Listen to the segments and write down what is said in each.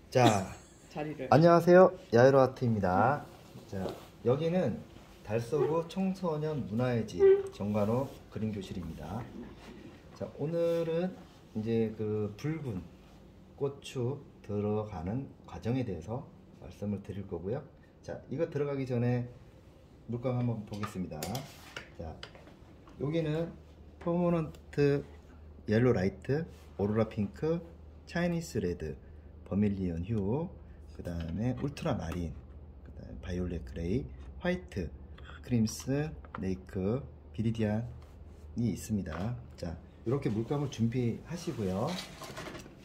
자, 자리를. 안녕하세요. 야외로 아트입니다. 자, 여기는 달서구 청소년 문화의 집 정관호 그림 교실입니다. 자, 오늘은 이제 그 붉은 고추 들어가는 과정에 대해서 말씀을 드릴 거고요. 자, 이거 들어가기 전에 물감 한번 보겠습니다. 자, 여기는 퍼머넌트 옐로 라이트, 오로라 핑크, 차이니스 레드, 버밀리언 휴, 그 다음에 울트라 마린, 그 다음에 바이올렛 그레이, 화이트, 크림슨, 네이크, 비리디안이 있습니다. 자, 이렇게 물감을 준비하시고요.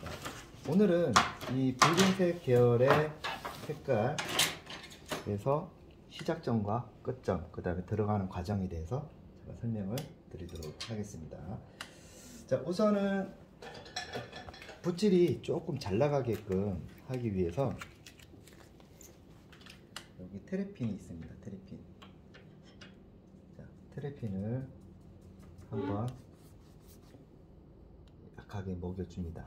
자, 오늘은 이 붉은색 계열의 색깔, 그래서 시작점과 끝점, 그 다음에 들어가는 과정에 대해서 제가 설명을 드리도록 하겠습니다. 자, 우선은 붓질이 조금 잘 나가게끔 하기 위해서 여기 테레핀이 있습니다. 테레핀. 자, 테레핀을 한번 약하게 먹여줍니다.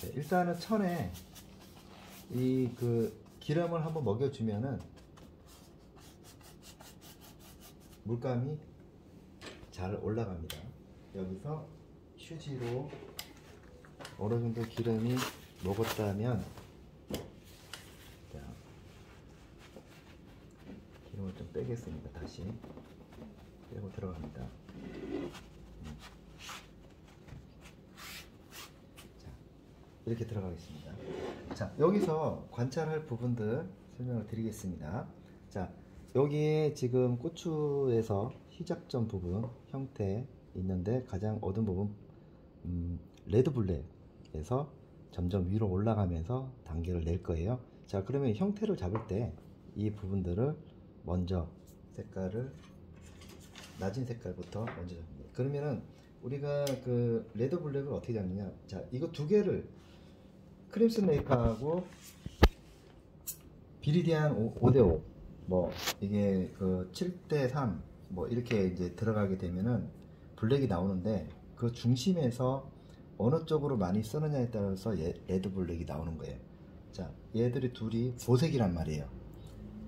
네, 일단은 천에 이 기름을 한번 먹여주면은 물감이 잘 올라갑니다. 여기서 휴지로 어느 정도 기름이 먹었다면, 자, 기름을 좀 빼겠습니다. 다시 빼고 들어갑니다. 자, 이렇게 들어가겠습니다. 자, 여기서 관찰할 부분들 설명을 드리겠습니다. 자, 여기에 지금 고추에서 시작점 부분 형태 있는데 가장 어두운 부분 레드 블랙에서 점점 위로 올라가면서 단계를 낼 거예요. 자, 그러면 형태를 잡을 때 이 부분들을 먼저 색깔을 낮은 색깔부터 먼저 잡습니다. 그러면은 우리가 그 레드 블랙을 어떻게 잡느냐. 자, 이거 두 개를 크림슨 레이크하고 비리디안 5대5 뭐 이게 그 7대3 뭐 이렇게 이제 들어가게 되면은 블랙이 나오는데 그 중심에서 어느 쪽으로 많이 쓰느냐에 따라서 레드 블랙이 나오는 거예요. 자, 얘들이 둘이 보색이란 말이에요.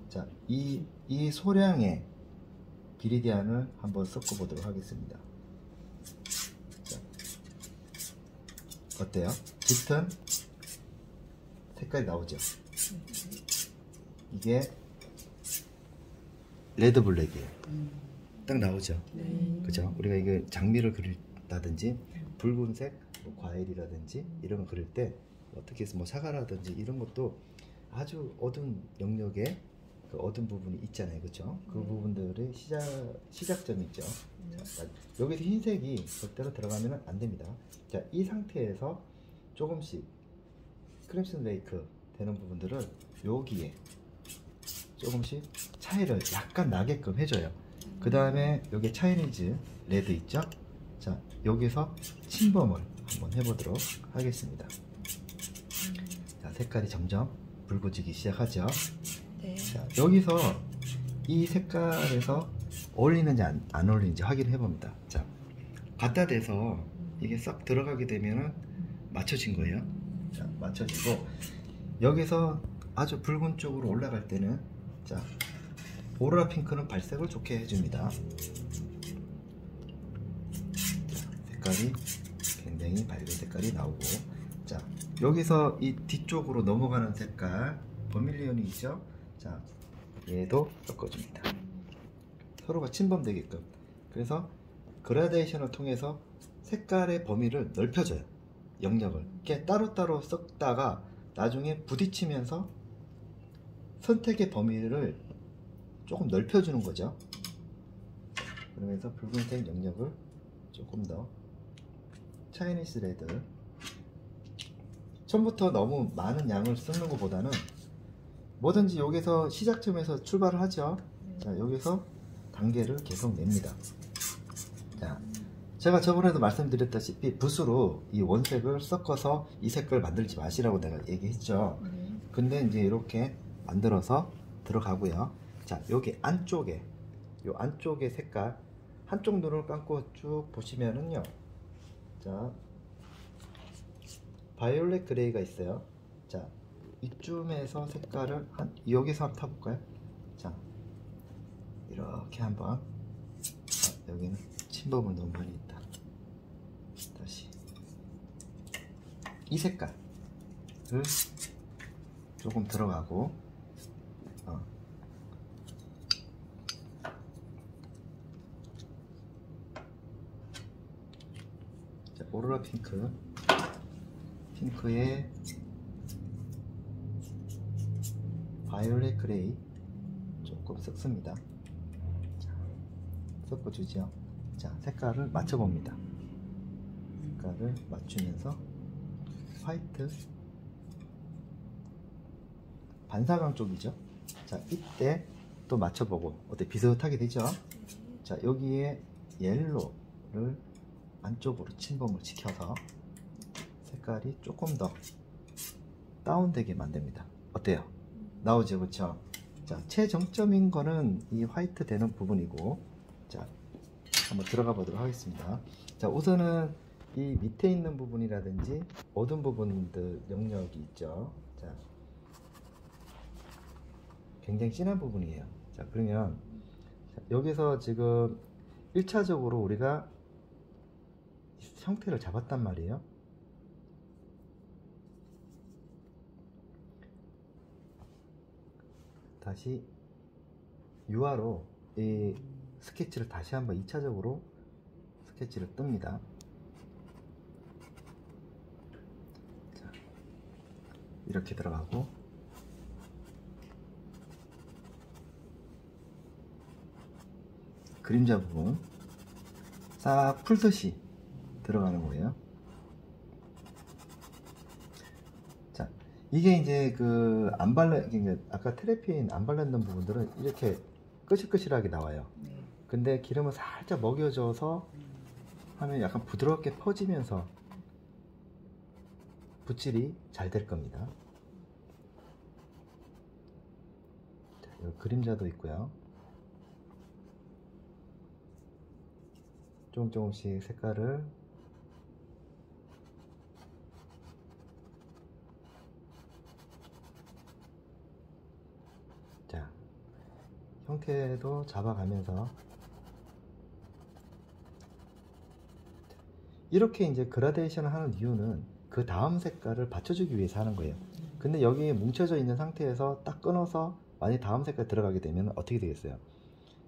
자, 이 소량의 비리디안을 한번 섞어 보도록 하겠습니다. 자, 어때요? 짙은 색깔이 나오죠? 이게 레드 블랙이에요. 딱 나오죠? 그죠? 우리가 이게 장미를 그린다든지 붉은색 뭐 과일이라든지 이런 거 그릴 때 어떻게 해서 뭐 사과라든지 이런 것도 아주 어두운 영역에 그 어두운 부분이 있잖아요. 그죠? 그 부분들의 시작점이 있죠. 자, 여기서 흰색이 절대로 들어가면 안 됩니다. 자, 이 상태에서 조금씩 크림슨 레이크 되는 부분들을 여기에 조금씩 차이를 약간 나게끔 해줘요. 그 다음에 여기 차이니즈 레드 있죠? 자, 여기서 침범을 한번 해보도록 하겠습니다. 자, 색깔이 점점 붉어지기 시작하죠? 네. 자, 여기서 이 색깔에서 어울리는지 안 어울리는지 확인해 봅니다. 자, 갖다 대서 이게 싹 들어가게 되면은 맞춰진 거예요. 자, 맞춰지고 여기서 아주 붉은 쪽으로 올라갈 때는, 자, 오로라 핑크는 발색을 좋게 해줍니다. 자, 색깔이 굉장히 밝은 색깔이 나오고, 자, 여기서 이 뒤쪽으로 넘어가는 색깔 버밀리언이 있죠? 자, 얘도 섞어줍니다. 서로가 침범되게끔. 그래서 그라데이션을 통해서 색깔의 범위를 넓혀줘요. 영역을. 이렇게 따로따로 섞다가 나중에 부딪히면서 선택의 범위를 조금 넓혀주는 거죠. 그러면서 붉은색 영역을 조금 더 차이니스 레드, 처음부터 너무 많은 양을 쓰는 것보다는 뭐든지 여기서 시작점에서 출발을 하죠. 자, 여기서 단계를 계속 냅니다. 자, 제가 저번에도 말씀드렸다시피 붓으로 이 원색을 섞어서 이 색깔 만들지 마시라고 내가 얘기했죠. 근데 이제 이렇게 만들어서 들어가고요. 자, 여기 안쪽에, 요 안쪽에 색깔, 한쪽 눈을 감고 쭉 보시면은요, 자, 바이올렛 그레이가 있어요. 자, 이쯤에서 색깔을 여기서 한번 타볼까요? 자, 이렇게 한번. 여기는 침범을 너무 많이 했다. 다시 이 색깔을 조금 들어가고, 자, 오로라 핑크에 바이올렛 그레이 조금 섞습니다. 섞어주죠. 자, 색깔을 맞춰봅니다. 색깔을 맞추면서 화이트, 반사광 쪽이죠. 자, 이때 또 맞춰보고 어때? 비슷하게 되죠. 자, 여기에 옐로우를 안쪽으로 침범을 시켜서 색깔이 조금 더 다운되게 만듭니다. 어때요? 나오죠, 그렇죠? 자, 최정점인 거는 이 화이트 되는 부분이고, 자, 한번 들어가 보도록 하겠습니다. 자, 우선은 이 밑에 있는 부분이라든지 어두운 부분들 영역이 있죠. 자, 굉장히 진한 부분이에요. 자, 그러면 여기서 지금 1차적으로 우리가 형태를 잡았단 말이에요. 다시 유화로 이 스케치를 다시 한번 2차적으로 스케치를 뜹니다. 자, 이렇게 들어가고, 그림자 부분 싹 풀듯이 들어가는 거예요. 자, 이게 이제 그 안 발라, 아까 트래피인 안 발랐던 부분들은 이렇게 끄실끄실하게 나와요. 근데 기름을 살짝 먹여줘서 하면 약간 부드럽게 퍼지면서 붓질이 잘 될 겁니다. 자, 여기 그림자도 있고요. 조금씩 색깔을 자, 형태도 잡아가면서 이렇게 이제 그라데이션을 하는 이유는 그 다음 색깔을 받쳐주기 위해서 하는 거예요. 근데 여기 뭉쳐져 있는 상태에서 딱 끊어서 만약 다음 색깔 들어가게 되면 어떻게 되겠어요?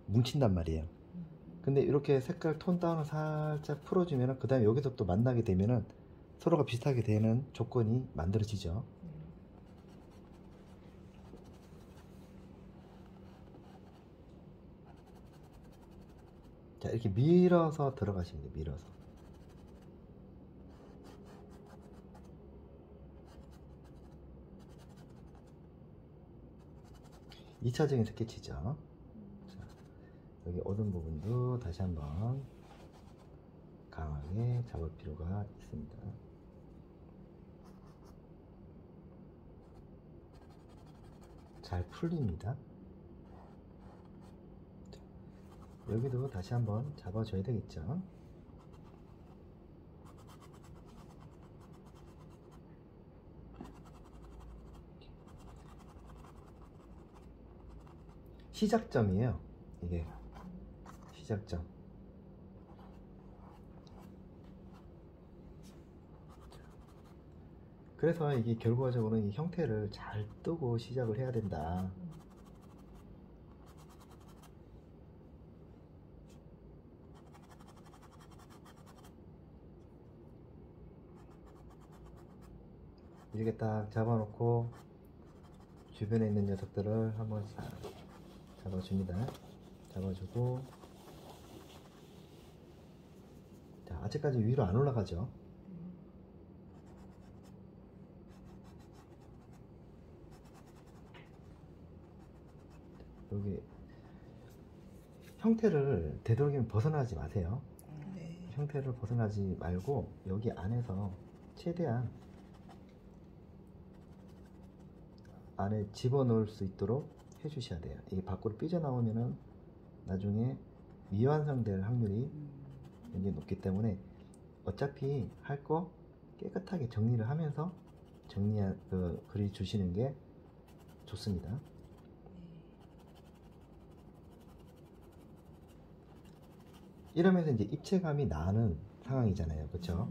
뭉친단 말이에요. 근데 이렇게 색깔 톤 다운을 살짝 풀어주면 그 다음에 여기서 또 만나게 되면은 서로가 비슷하게 되는 조건이 만들어지죠. 자, 이렇게 밀어서 들어가시면 돼요. 밀어서. 이차적인 스케치죠. 자, 여기 어두운 부분도 다시 한번 강하게 잡을 필요가 있습니다. 잘 풀립니다. 자, 여기도 다시 한번 잡아줘야 되겠죠. 시작점이에요. 이게 시작점. 그래서 이게 결과적으로 이 형태를 잘 뜨고 시작을 해야 된다. 이렇게 딱 잡아놓고 주변에 있는 녀석들을 한번 싹 잡아줍니다. 잡아주고, 자, 아직까지 위로 안 올라가죠. 여기 형태를 되도록이면 벗어나지 마세요. 네. 형태를 벗어나지 말고 여기 안에서 최대한 안에 집어넣을 수 있도록 해주셔야 돼요. 이게 밖으로 삐져나오면은 나중에 미완성될 확률이 굉장히 높기 때문에 어차피 할 거 깨끗하게 정리를 하면서 그려 주시는 게 좋습니다. 이러면서 이제 입체감이 나는 상황이잖아요. 그렇죠?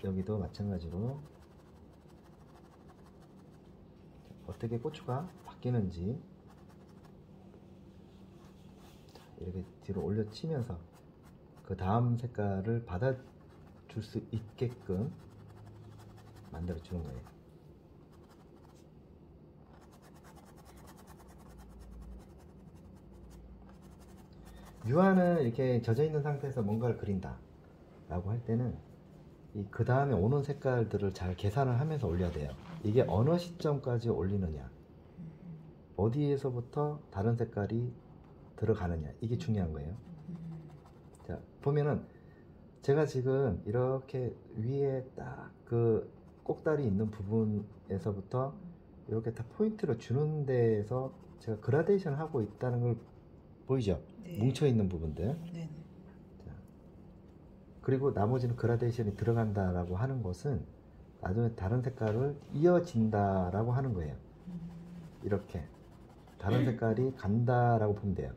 여기도 마찬가지로 어떻게 고추가 바뀌는지 이렇게 뒤로 올려치면서 그 다음 색깔을 받아줄 수 있게끔 만들어 주는 거예요. 유화는 이렇게 젖어 있는 상태에서 뭔가를 그린다 라고 할 때는 그 다음에 오는 색깔들을 잘 계산을 하면서 올려야 돼요. 이게 어느 시점까지 올리느냐, 어디에서부터 다른 색깔이 들어가느냐, 이게 중요한 거예요. 자, 보면은 제가 지금 이렇게 위에 딱 그 꼭다리 있는 부분에서부터 이렇게 다 포인트를 주는 데에서 제가 그라데이션을 하고 있다는 걸 보이죠? 네. 뭉쳐 있는 부분들. 네. 자, 그리고 나머지는 그라데이션이 들어간다라고 하는 것은 나중에 다른 색깔을 이어진다라고 하는 거예요. 이렇게 다른 색깔이 간다라고 보면 돼요.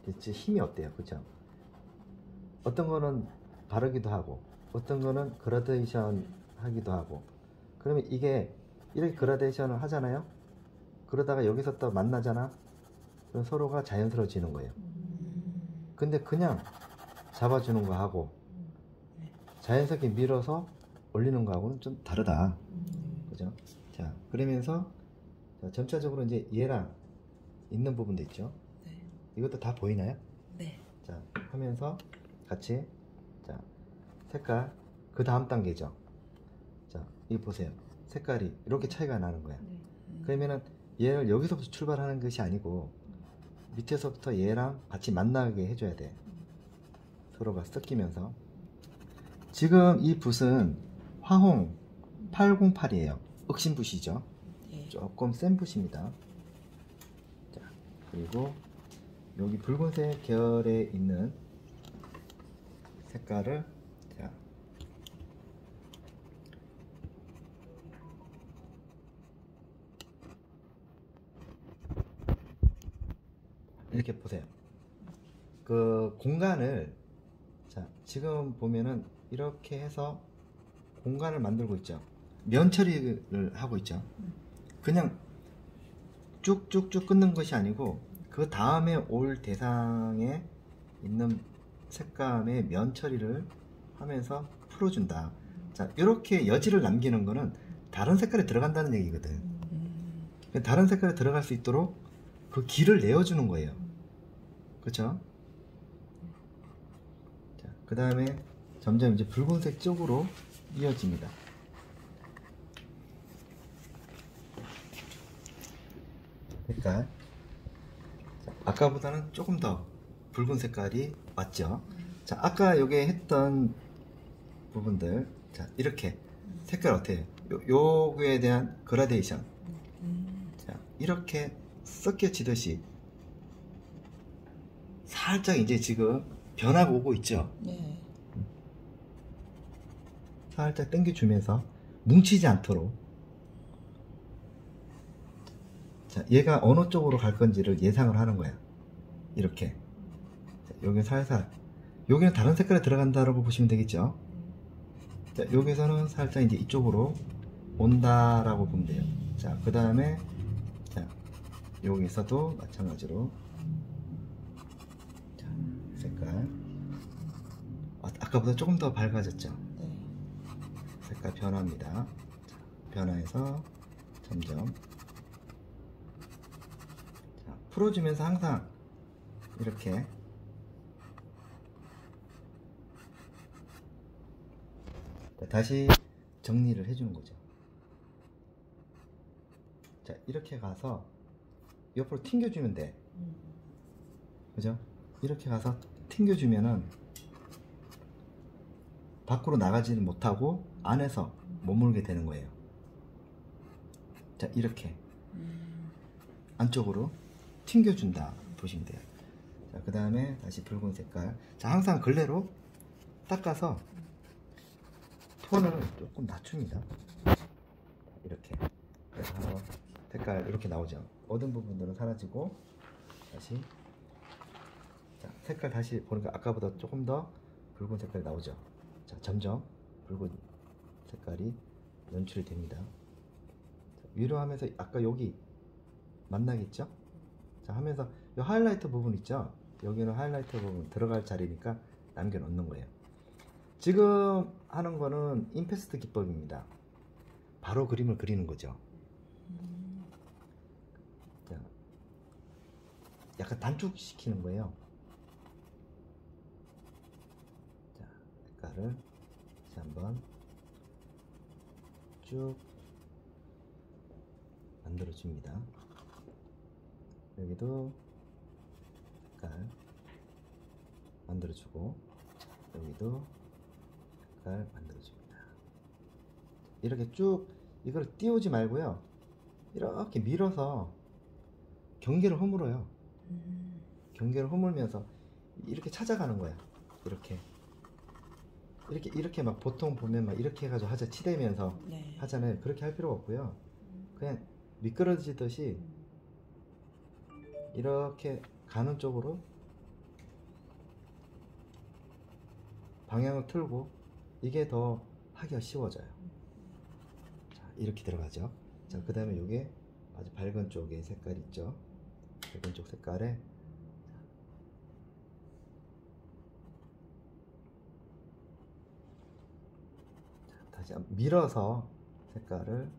진짜 힘이 어때요? 그렇죠? 어떤 거는 바르기도 하고 어떤 거는 그라데이션 하기도 하고, 그러면 이게 이렇게 그라데이션을 하잖아요. 그러다가 여기서 또 만나잖아. 그럼 서로가 자연스러워지는 거예요. 근데 그냥 잡아주는 거 하고 자연스럽게 밀어서 올리는 거하고는 좀 다르다. 그죠? 자, 그러면서 자, 점차적으로 이제 얘랑 있는 부분도 있죠. 네. 이것도 다 보이나요? 네. 자, 하면서 같이 자, 색깔 그 다음 단계죠. 자, 이거 보세요. 색깔이 이렇게 차이가 나는 거야. 그러면은 얘를 여기서부터 출발하는 것이 아니고 밑에서부터 얘랑 같이 만나게 해줘야 돼. 서로가 섞이면서. 지금 이 붓은 화홍 808이에요. 억신붓이죠. 조금 센 붓입니다. 자, 그리고 여기 붉은색 계열에 있는 색깔을 자, 이렇게 보세요. 그 공간을 자, 지금 보면은 이렇게 해서 공간을 만들고 있죠. 면 처리를 하고 있죠. 그냥 쭉쭉쭉 끊는 것이 아니고 그 다음에 올 대상에 있는 색감의 면 처리를 하면서 풀어준다. 자, 이렇게 여지를 남기는 거는 다른 색깔에 들어간다는 얘기거든. 다른 색깔에 들어갈 수 있도록 그 길을 내어주는 거예요. 그렇죠? 자, 그 다음에 점점 이제 붉은색 쪽으로 이어집니다. 색깔. 자, 아까보다는 조금 더 붉은 색깔이 왔죠. 자, 아까 여기 했던 부분들, 자, 이렇게 색깔 어때요? 요거에 대한 그라데이션. 자, 이렇게 섞여지듯이 살짝 이제 지금 변화가 오고 있죠. 네. 살짝 당겨주면서 뭉치지 않도록. 자, 얘가 어느 쪽으로 갈 건지를 예상을 하는 거야. 이렇게. 자, 여기 살살. 여기는 다른 색깔에 들어간다라고 보시면 되겠죠. 자, 여기서는 살짝 이제 이쪽으로 온다라고 보면 돼요. 자, 그 다음에 자, 여기서도 마찬가지로 자, 색깔 아까보다 조금 더 밝아졌죠. 네. 색깔 변화입니다. 자, 변화해서 점점 자, 풀어주면서 항상 이렇게 자, 다시 정리를 해주는 거죠. 자, 이렇게 가서 옆으로 튕겨주면 돼. 그죠? 이렇게 가서 튕겨주면은 밖으로 나가지는 못하고 안에서 머물게 되는 거예요. 자, 이렇게 안쪽으로 튕겨준다 보시면 돼요. 자, 그 다음에 다시 붉은 색깔. 자, 항상 걸레로 닦아서 톤을 조금 낮춥니다. 이렇게. 그래서 색깔 이렇게 나오죠. 어두운 부분들은 사라지고 다시. 자, 색깔 다시 보니까 아까보다 조금 더 붉은 색깔이 나오죠. 자, 점점 붉은 색깔이 연출이 됩니다. 자, 위로 하면서 아까 여기 만나겠죠? 자, 하면서 이 하이라이트 부분 있죠? 여기는 하이라이트 부분 들어갈 자리니까 남겨 놓는 거예요. 지금 하는 거는 임페스트 기법입니다. 바로 그림을 그리는 거죠. 자, 약간 단축시키는 거예요. 자, 색깔을 다시 한번 쭉 만들어 줍니다. 여기도 색깔 만들어 주고, 여기도 색깔 만들어 줍니다. 이렇게 쭉 이걸 띄우지 말고요, 이렇게 밀어서 경계를 허물어요. 경계를 허물면서 이렇게 찾아가는 거야. 이렇게 막 보통 보면 막 이렇게 해가지고 하자 치대면서 네. 하잖아요. 그렇게 할 필요가 없고요. 그냥 미끄러지듯이 이렇게 가는 쪽으로 방향을 틀고, 이게 더 하기가 쉬워져요. 자, 이렇게 들어가죠. 자, 그 다음에 이게 아주 밝은 쪽의 색깔 있죠. 밝은 쪽 색깔에 다시 밀어서 색깔을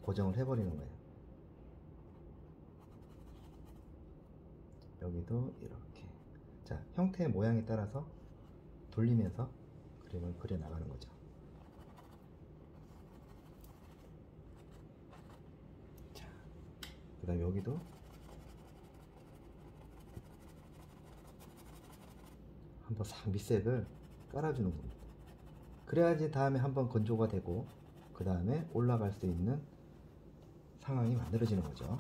고정을 해버리는 거예요. 여기도 이렇게. 자, 형태의 모양에 따라서 돌리면서 그림을 그려 나가는 거죠. 자, 그 다음에 여기도 한번 싹 밑색을 깔아주는 겁니다. 그래야지 다음에 한번 건조가 되고 그 다음에 올라갈 수 있는 상황이 만들어지는 거죠.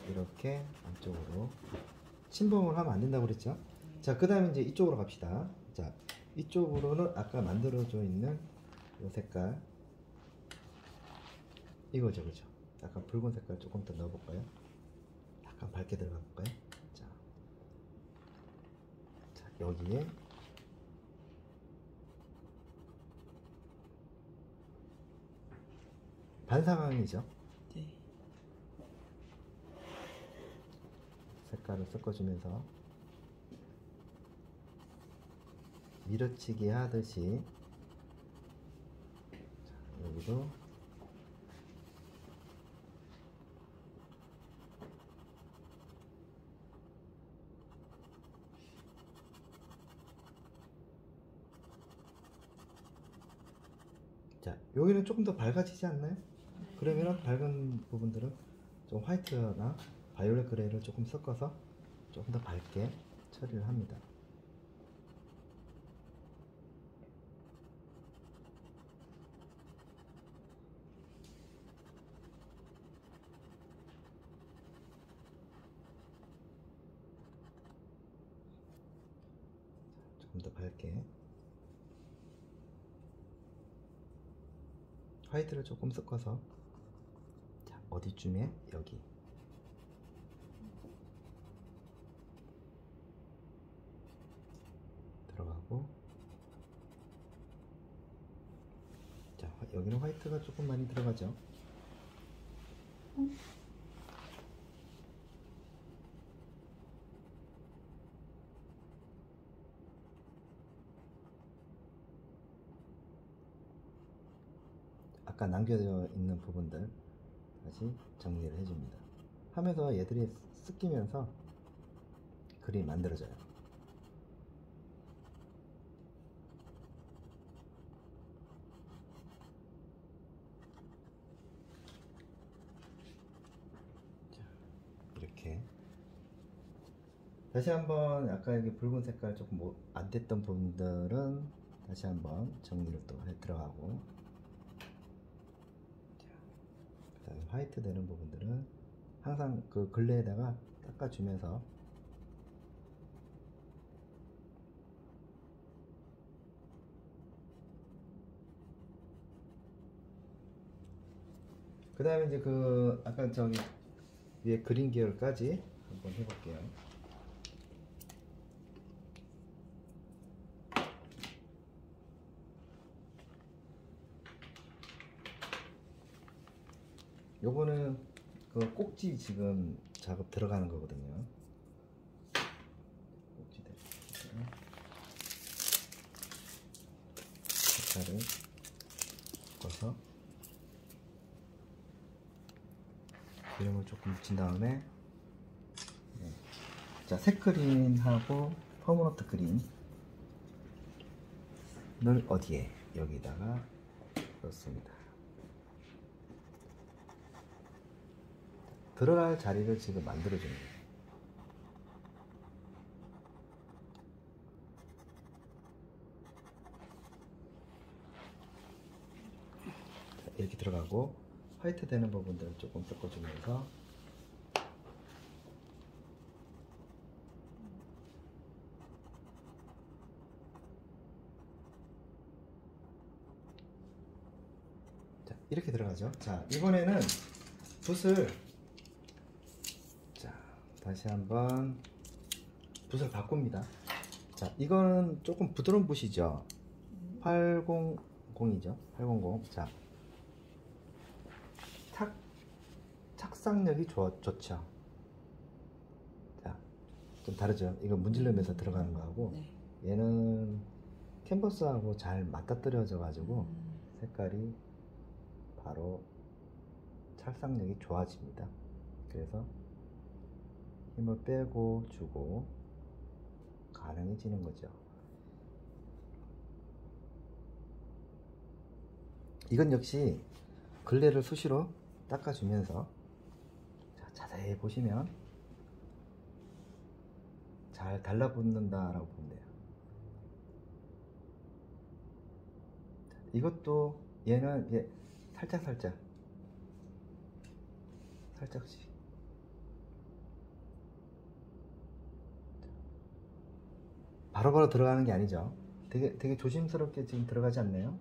이렇게 안쪽으로 침범을 하면 안 된다고 그랬죠. 자, 그 다음에 이제 이쪽으로 갑시다. 자, 이쪽으로는 아까 만들어져 있는 이 색깔 이거죠, 그죠? 약간 붉은 색깔 조금 더 넣어볼까요? 약간 밝게 들어가 볼까요? 자, 여기에 반상황이죠. 네. 색깔을 섞어주면서 밀어치기 하듯이. 자, 여기도 자, 여기는 조금 더 밝아지지 않나요? 그러면 밝은 부분들은 좀 화이트나 바이올렛 그레이를 조금 섞어서 조금 더 밝게 처리를 합니다. 조금 더 밝게 화이트를 조금 섞어서. 자, 어디쯤에? 여기. 들어가고. 자, 여기는 화이트가 조금 많이 들어가죠. 아까 남겨져 있는 부분들 다시 정리를 해줍니다. 하면서 얘들이 섞이면서 그림이 만들어져요. 자, 이렇게. 다시 한번 아까 이게 붉은 색깔 조금 안 됐던 분들은 다시 한번 정리를 또 해 들어가고, 그다음에 화이트 되는 부분들은 항상 그 근레에다가 닦아주면서, 그 다음에 이제 그 아까 저기 위에 그린 계열까지 한번 해볼게요. 요거는 그 꼭지 지금 작업 들어가는 거거든요. 꼭지들 색깔을 섞어서 이름을 조금 묻힌 다음에, 자, 색그린하고 퍼머넌트 그린을 어디에? 여기다가 넣습니다. 들어갈 자리를 지금 만들어 주는 거예요. 이렇게 들어가고, 화이트 되는 부분들을 조금 섞어주면서, 자, 이렇게 들어가죠. 자, 이번에는 붓을, 자, 다시 한번 붓을 바꿉니다. 자, 이거는 조금 부드러운 붓이죠. 800이죠. 800. 자, 착상력이 좋죠. 자, 좀 다르죠. 이거 문질르면서 들어가는 거하고, 네. 얘는 캔버스하고 잘 맞닥뜨려져 가지고 색깔이 바로 착상력이 좋아집니다. 그래서 힘을 빼고 주고 가능해지는 거죠. 이건 역시 글레를 수시로 닦아주면서, 자, 자세히 보시면 잘 달라붙는다라고 보면 돼요. 자, 이것도 얘는 이제 살짝씩 바로바로 들어가는 게 아니죠. 되게 조심스럽게 지금 들어가지 않나요?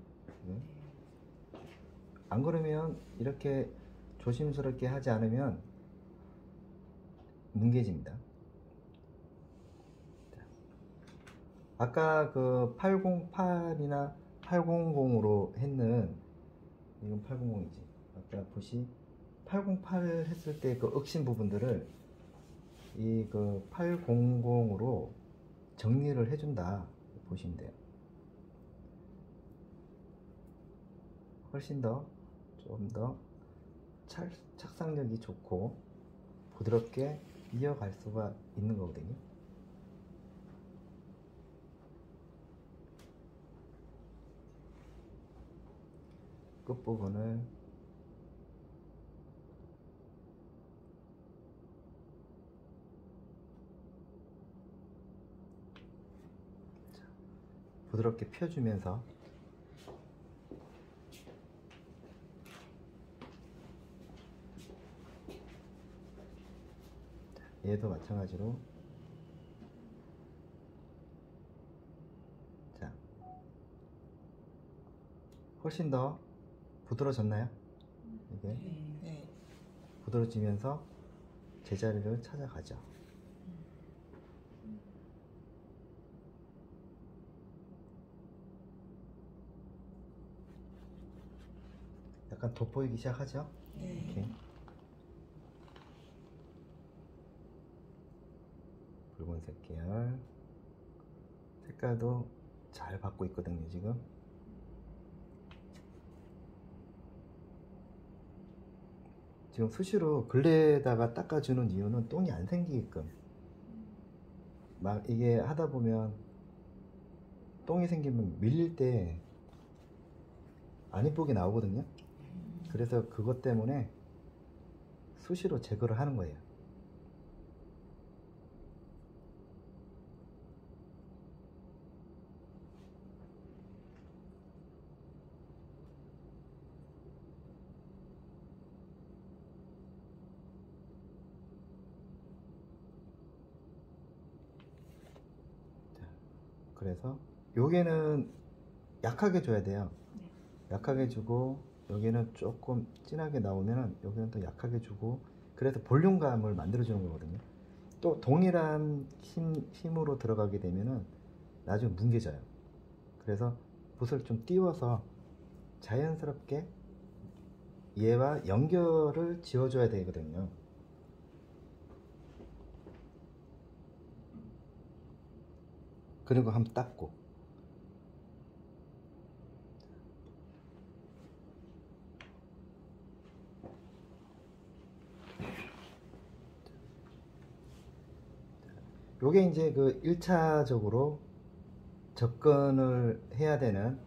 안 그러면 이렇게 조심스럽게 하지 않으면 뭉개집니다. 아까 그 808이나 800으로 했는, 이건 800이지. 아까 붓이 808 했을 때 그 억신 부분들을 이 그 800으로 정리를 해준다 보시면 돼요. 훨씬 더 좀 더 착상력이 좋고 부드럽게 이어갈 수가 있는 거거든요. 끝부분을 부드럽게 펴주면서, 얘도 마찬가지로, 자, 훨씬 더 부드러워졌나요? 이게 네. 부드러워지면서 제자리를 찾아가죠. 약간 돋보이기 시작하죠? 네. 이렇게. 붉은색 계열 색깔도 잘 받고 있거든요. 지금 수시로 글레에다가 닦아주는 이유는 똥이 안 생기게끔. 막 이게 하다 보면 똥이 생기면 밀릴 때 안 이쁘게 나오거든요. 그래서 그것 때문에 수시로 제거를 하는 거예요. 그래서 여기는 약하게 줘야 돼요. 네. 약하게 주고 여기는 조금 진하게 나오면 여기는 또 약하게 주고, 그래서 볼륨감을 만들어 주는 거거든요. 또 동일한 힘으로 들어가게 되면은 나중에 뭉개져요. 그래서 붓을 좀 띄워서 자연스럽게 얘와 연결을 지어줘야 되거든요. 그리고 한번 닦고, 요게 이제 그 1차적으로 접근을 해야 되는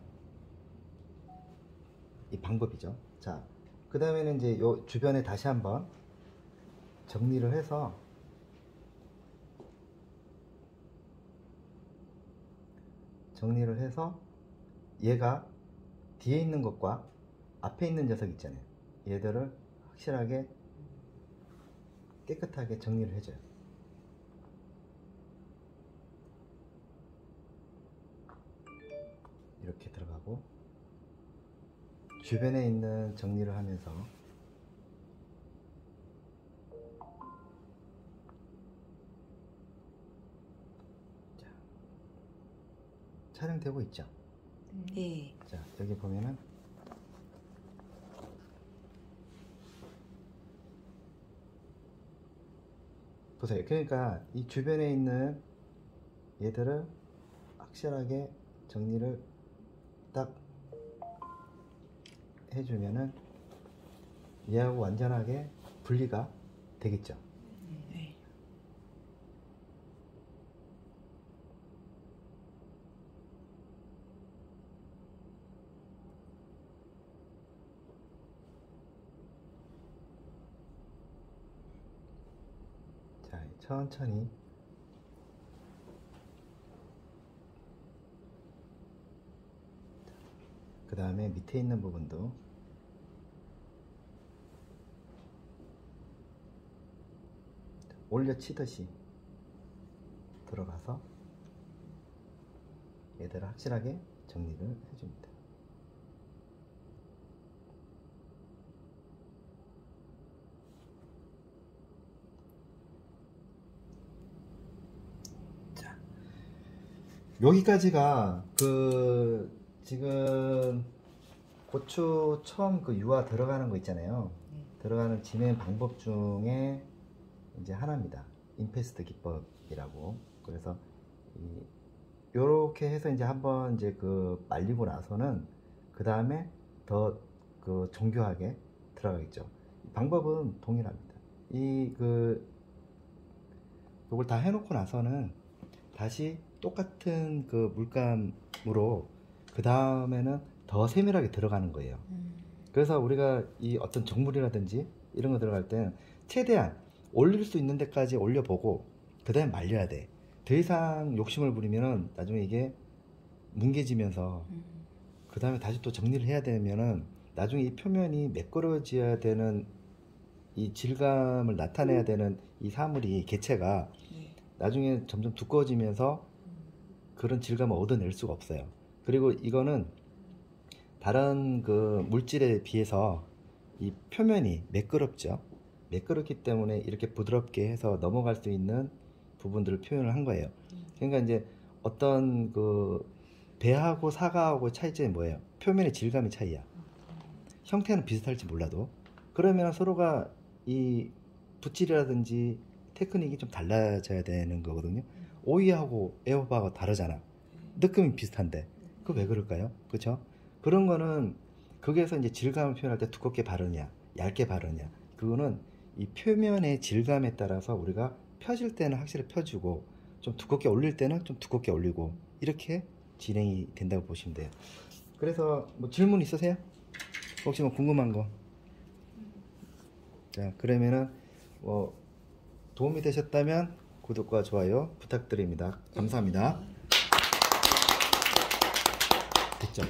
이 방법이죠. 자, 그 다음에는 이제 요 주변에 다시 한번 정리를 해서 얘가 뒤에 있는 것과 앞에 있는 녀석 있잖아요. 얘들을 확실하게 깨끗하게 정리를 해줘요. 이렇게 들어가고 주변에 있는 정리를 하면서 자, 촬영되고 있죠? 네. 자, 여기 보면은 보세요. 그러니까 이 주변에 있는 얘들을 확실하게 정리를 딱 해주면은 얘하고 완전하게 분리가 되겠죠. 네. 자, 천천히 그 다음에 밑에 있는 부분도 올려치듯이 들어가서 얘들을 확실하게 정리를 해줍니다. 자, 여기까지가 지금 고추 처음 유화 들어가는 거 있잖아요. 들어가는 진행 방법 중에 이제 하나입니다. 인페스트 기법이라고. 그래서 요렇게 해서 이제 한번 이제 말리고 나서는 그 다음에 더 정교하게 들어가겠죠. 방법은 동일합니다. 요걸 다 해놓고 나서는 다시 똑같은 물감으로 그 다음에는 더 세밀하게 들어가는 거예요. 그래서 우리가 이 어떤 정물이라든지 이런 거 들어갈 때는 최대한 올릴 수 있는 데까지 올려보고 그 다음에 말려야 돼. 더 이상 욕심을 부리면은 나중에 이게 뭉개지면서 그 다음에 다시 또 정리를 해야 되면은 나중에 이 표면이 매끄러져야 되는 이 질감을 나타내야 되는 이 사물이 개체가 나중에 점점 두꺼워지면서 그런 질감을 얻어낼 수가 없어요. 그리고 이거는 다른 물질에 비해서 이 표면이 매끄럽죠. 매끄럽기 때문에 이렇게 부드럽게 해서 넘어갈 수 있는 부분들을 표현을 한 거예요. 그러니까 이제 어떤 배하고 사과하고 차이점이 뭐예요? 표면의 질감의 차이야. 형태는 비슷할지 몰라도 그러면 서로가 이 붓질이라든지 테크닉이 좀 달라져야 되는 거거든요. 오이하고 에어바가 다르잖아. 느낌이 비슷한데 그거 왜 그럴까요? 그렇죠? 그런 거는 거기에서 이제 질감을 표현할 때 두껍게 바르냐 얇게 바르냐, 그거는 이 표면의 질감에 따라서 우리가 펴질 때는 확실히 펴주고 좀 두껍게 올릴 때는 좀 두껍게 올리고 이렇게 진행이 된다고 보시면 돼요. 그래서 뭐 질문 있으세요? 혹시 뭐 궁금한 거? 자, 그러면은 뭐 도움이 되셨다면 구독과 좋아요 부탁드립니다. 감사합니다. 됐죠?